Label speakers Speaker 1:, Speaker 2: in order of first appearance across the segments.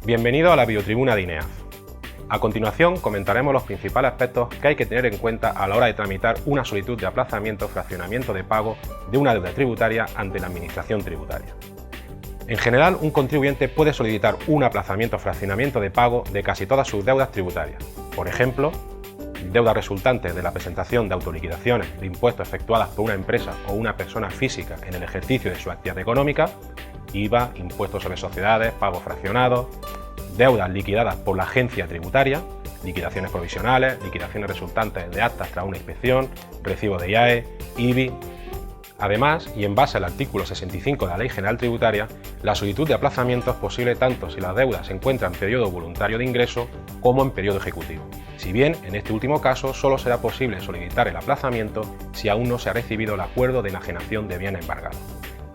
Speaker 1: Bienvenido a la videotribuna de INEAF. A continuación comentaremos los principales aspectos que hay que tener en cuenta a la hora de tramitar una solicitud de aplazamiento o fraccionamiento de pago de una deuda tributaria ante la Administración tributaria. En general, un contribuyente puede solicitar un aplazamiento o fraccionamiento de pago de casi todas sus deudas tributarias. Por ejemplo, deudas resultantes de la presentación de autoliquidaciones de impuestos efectuadas por una empresa o una persona física en el ejercicio de su actividad económica, IVA, impuestos sobre sociedades, pagos fraccionados, deudas liquidadas por la agencia tributaria, liquidaciones provisionales, liquidaciones resultantes de actas tras una inspección, recibo de IAE, IBI. Además, y en base al artículo 65 de la Ley General Tributaria, la solicitud de aplazamiento es posible tanto si la deuda se encuentra en periodo voluntario de ingreso como en periodo ejecutivo, si bien en este último caso solo será posible solicitar el aplazamiento si aún no se ha recibido el acuerdo de enajenación de bienes embargados.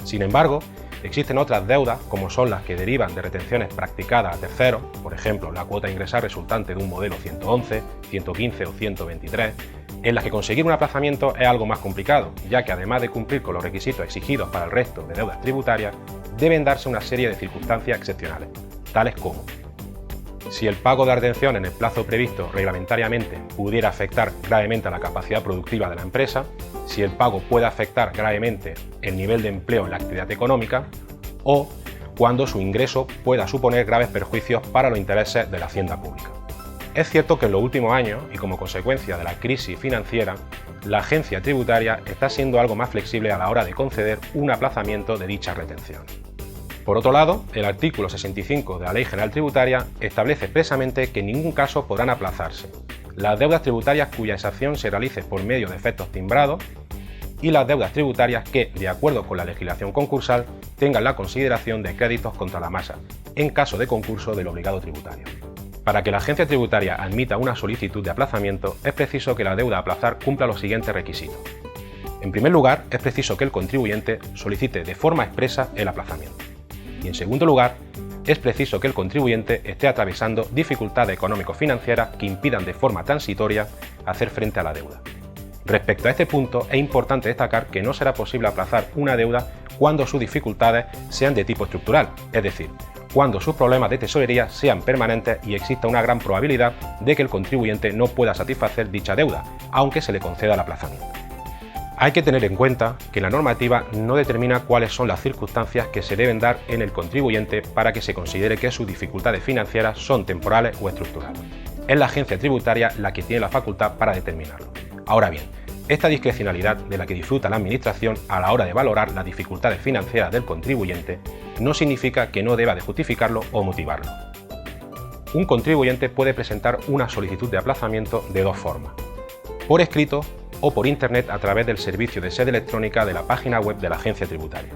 Speaker 1: Sin embargo, existen otras deudas, como son las que derivan de retenciones practicadas a terceros, por ejemplo, la cuota a ingresar resultante de un modelo 111, 115 o 123, en las que conseguir un aplazamiento es algo más complicado, ya que además de cumplir con los requisitos exigidos para el resto de deudas tributarias, deben darse una serie de circunstancias excepcionales, tales como: si el pago de la retención en el plazo previsto reglamentariamente pudiera afectar gravemente a la capacidad productiva de la empresa, si el pago puede afectar gravemente el nivel de empleo en la actividad económica, o cuando su ingreso pueda suponer graves perjuicios para los intereses de la hacienda pública. Es cierto que en los últimos años, y como consecuencia de la crisis financiera, la agencia tributaria está siendo algo más flexible a la hora de conceder un aplazamiento de dicha retención. Por otro lado, el artículo 65 de la Ley General Tributaria establece expresamente que en ningún caso podrán aplazarse las deudas tributarias cuya exención se realice por medio de efectos timbrados y las deudas tributarias que, de acuerdo con la legislación concursal, tengan la consideración de créditos contra la masa, en caso de concurso del obligado tributario. Para que la agencia tributaria admita una solicitud de aplazamiento, es preciso que la deuda a aplazar cumpla los siguientes requisitos. En primer lugar, es preciso que el contribuyente solicite de forma expresa el aplazamiento. Y en segundo lugar, es preciso que el contribuyente esté atravesando dificultades económico-financieras que impidan de forma transitoria hacer frente a la deuda. Respecto a este punto, es importante destacar que no será posible aplazar una deuda cuando sus dificultades sean de tipo estructural, es decir, cuando sus problemas de tesorería sean permanentes y exista una gran probabilidad de que el contribuyente no pueda satisfacer dicha deuda, aunque se le conceda el aplazamiento. Hay que tener en cuenta que la normativa no determina cuáles son las circunstancias que se deben dar en el contribuyente para que se considere que sus dificultades financieras son temporales o estructurales. Es la agencia tributaria la que tiene la facultad para determinarlo. Ahora bien, esta discrecionalidad de la que disfruta la Administración a la hora de valorar las dificultades financieras del contribuyente no significa que no deba de justificarlo o motivarlo. Un contribuyente puede presentar una solicitud de aplazamiento de dos formas: por escrito o por Internet a través del servicio de sede electrónica de la página web de la agencia tributaria.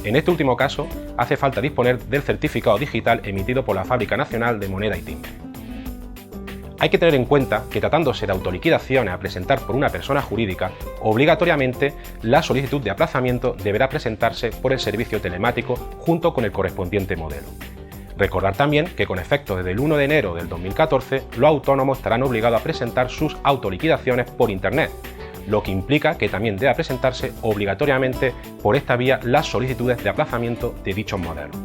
Speaker 1: En este último caso, hace falta disponer del certificado digital emitido por la Fábrica Nacional de Moneda y Timbre. Hay que tener en cuenta que, tratándose de autoliquidaciones a presentar por una persona jurídica, obligatoriamente la solicitud de aplazamiento deberá presentarse por el servicio telemático junto con el correspondiente modelo. Recordar también que con efecto desde el 1 de enero del 2014, los autónomos estarán obligados a presentar sus autoliquidaciones por Internet, lo que implica que también deba presentarse obligatoriamente por esta vía las solicitudes de aplazamiento de dichos modelos.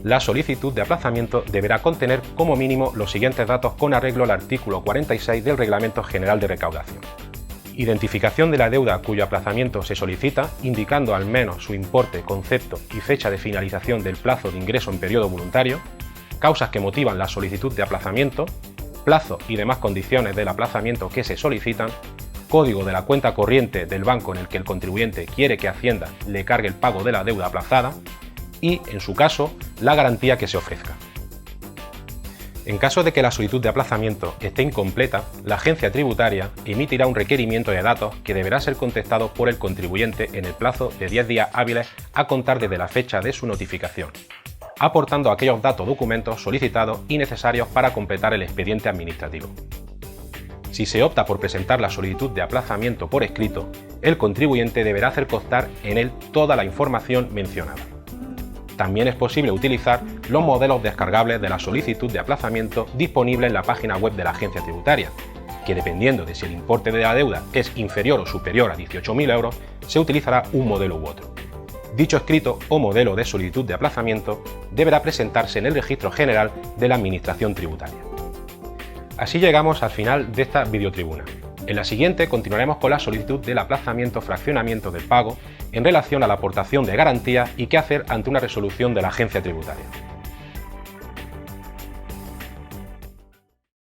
Speaker 1: La solicitud de aplazamiento deberá contener como mínimo los siguientes datos con arreglo al artículo 46 del Reglamento General de Recaudación. Identificación de la deuda cuyo aplazamiento se solicita, indicando al menos su importe, concepto y fecha de finalización del plazo de ingreso en periodo voluntario, causas que motivan la solicitud de aplazamiento, plazo y demás condiciones del aplazamiento que se solicitan, código de la cuenta corriente del banco en el que el contribuyente quiere que Hacienda le cargue el pago de la deuda aplazada y, en su caso, la garantía que se ofrezca. En caso de que la solicitud de aplazamiento esté incompleta, la agencia tributaria emitirá un requerimiento de datos que deberá ser contestado por el contribuyente en el plazo de 10 días hábiles a contar desde la fecha de su notificación, aportando aquellos datos o documentos solicitados y necesarios para completar el expediente administrativo. Si se opta por presentar la solicitud de aplazamiento por escrito, el contribuyente deberá hacer constar en él toda la información mencionada. También es posible utilizar los modelos descargables de la solicitud de aplazamiento disponibles en la página web de la agencia tributaria, que dependiendo de si el importe de la deuda es inferior o superior a 18.000 euros, se utilizará un modelo u otro. Dicho escrito o modelo de solicitud de aplazamiento deberá presentarse en el Registro General de la Administración Tributaria. Así llegamos al final de esta videotribuna. En la siguiente continuaremos con la solicitud del aplazamiento o fraccionamiento del pago en relación a la aportación de garantía y qué hacer ante una resolución de la agencia tributaria.